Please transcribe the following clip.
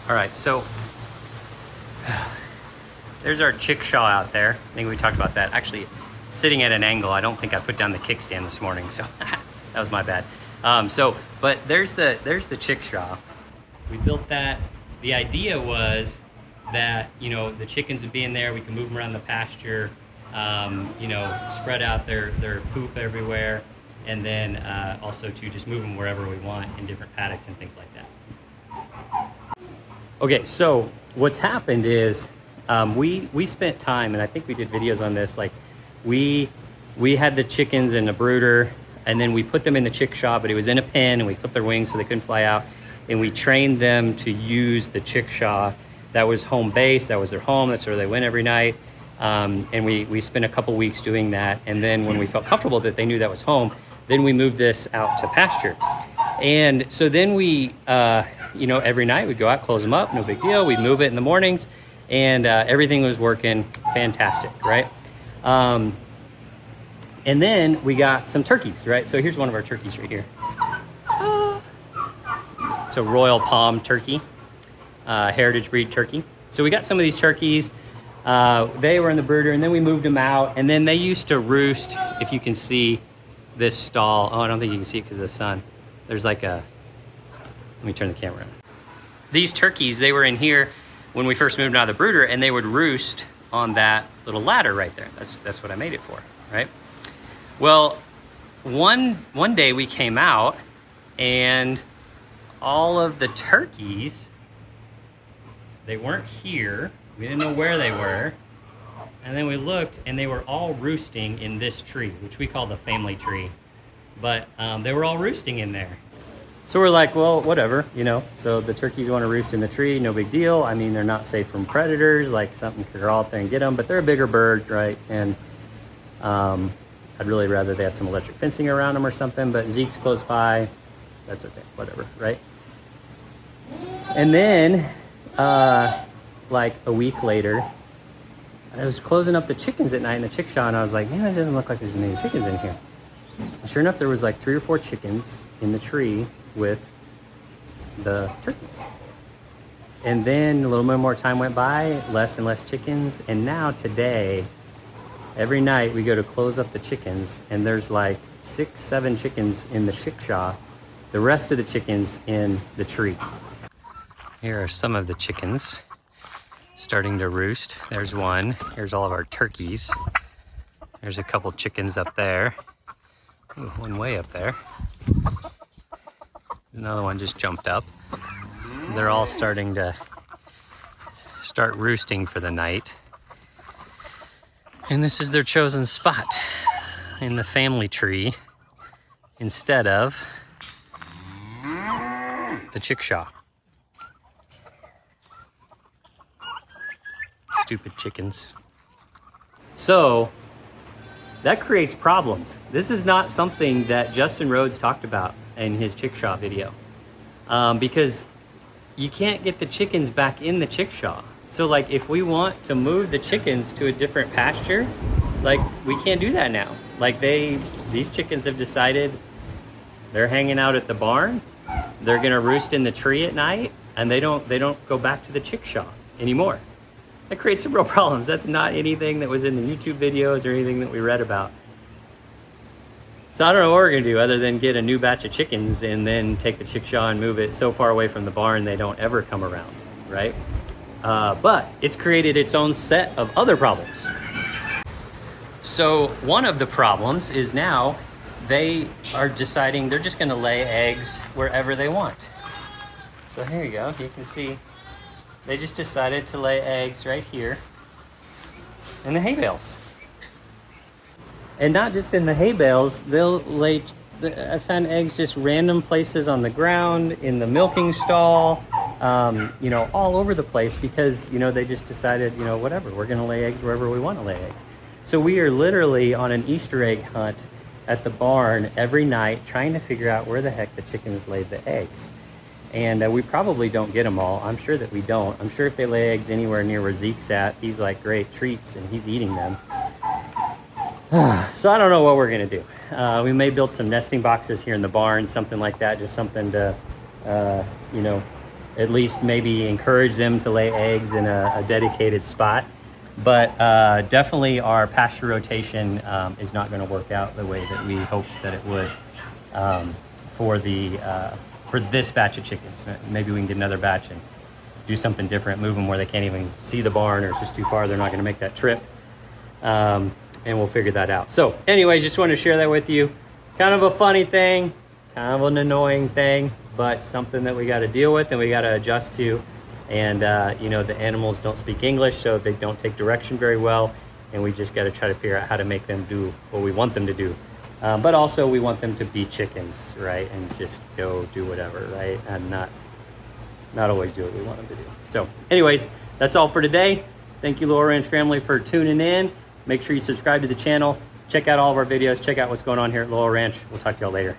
All right, so there's our Chickshaw out there. I think we talked about that. Actually, sitting at an angle, I don't think I put down the kickstand this morning, so that was my bad. But there's the Chickshaw. We built that. The idea was that, you know, the chickens would be in there, we can move them around the pasture, you know, spread out their poop everywhere, and then also to just move them wherever we want in different paddocks and things like that. Okay, so what's happened is we spent time, and I think we did videos on this, like we had the chickens in a brooder, and then we put them in the Chickshaw, but it was in a pen, and we clipped their wings so they couldn't fly out, and we trained them to use the Chickshaw. That was home base, that was their home, that's where they went every night. And we spent a couple weeks doing that, and then when we felt comfortable that they knew that was home, then we moved this out to pasture. And so then we, you know, every night we'd go out, close them up, no big deal, we'd move it in the mornings, and everything was working fantastic, right? And then we got some turkeys, right? So here's one of our turkeys right here. It's a Royal Palm turkey, heritage breed turkey. So we got some of these turkeys. They were in the brooder, and then we moved them out, and then they used to roost, if you can see this stall. Oh, I don't think you can see it because of the sun. There's like a, let me turn the camera on. These turkeys, they were in here when we first moved out of the brooder, and they would roost on that little ladder right there. That's what I made it for, right? Well, one day we came out, and all of the turkeys, they weren't here. We didn't know where they were. And then we looked, and they were all roosting in this tree, which we call the family tree. But they were all roosting in there. So we're like, well, whatever, you know. So the turkeys want to roost in the tree, no big deal. I mean, they're not safe from predators, like something could crawl up there and get them, but they're a bigger bird, right? And I'd really rather they have some electric fencing around them or something, but Zeke's close by. That's okay, whatever, right? And then, like a week later, I was closing up the chickens at night in the Chickshaw, and I was like, man, it doesn't look like there's many chickens in here. And sure enough, there was like 3 or 4 chickens in the tree with the turkeys. And then a little bit more time went by, less and less chickens, and now today, every night we go to close up the chickens, and there's like 6, 7 chickens in the Chickshaw, the rest of the chickens in the tree. Here are some of the chickens starting to roost. There's one. Here's all of our turkeys. There's a couple chickens up there. Ooh, one way up there. Another one just jumped up. They're all starting to start roosting for the night. And this is their chosen spot in the family tree instead of the Chickshaw. Stupid chickens. So that creates problems. This is not something that Justin Rhodes talked about in his Chickshaw video, because you can't get the chickens back in the Chickshaw. So like if we want to move the chickens to a different pasture, like we can't do that now. Like these chickens have decided they're hanging out at the barn. They're gonna roost in the tree at night, and they don't go back to the Chickshaw anymore. That creates some real problems. That's not anything that was in the YouTube videos or anything that we read about. So I don't know what we're gonna do other than get a new batch of chickens and then take the Chickshaw and move it so far away from the barn they don't ever come around, right? But it's created its own set of other problems. So one of the problems is now they are deciding they're just gonna lay eggs wherever they want. So here you go, you can see they just decided to lay eggs right here in the hay bales. And not just in the hay bales, they'll lay, I found eggs just random places on the ground, in the milking stall, you know, all over the place because, you know, they just decided, you know, whatever, we're gonna lay eggs wherever we wanna lay eggs. So we are literally on an Easter egg hunt at the barn every night trying to figure out where the heck the chickens laid the eggs. And we probably don't get them all. I'm sure that we don't. I'm sure if they lay eggs anywhere near where Zeke's at, he's like, great treats, and he's eating them. So I don't know what we're gonna do. We may build some nesting boxes here in the barn, something like that, just something to, you know, at least maybe encourage them to lay eggs in a dedicated spot. But definitely our pasture rotation is not going to work out the way that we hoped that it would for this batch of chickens. Maybe we can get another batch and do something different, move them where they can't even see the barn, or it's just too far, they're not going to make that trip. And we'll figure that out. So anyways, just wanted to share that with you. Kind of a funny thing, kind of an annoying thing, but something that we got to deal with and we got to adjust to. And you know, the animals don't speak English, so they don't take direction very well, and we just got to try to figure out how to make them do what we want them to do. But also we want them to be chickens, right? And just go do whatever, right? And not always do what we want them to do. So anyways, that's all for today. Thank you, Little Ranch family, for tuning in. Make sure you subscribe to the channel. Check out all of our videos. Check out what's going on here at Little Ranch. We'll talk to y'all later.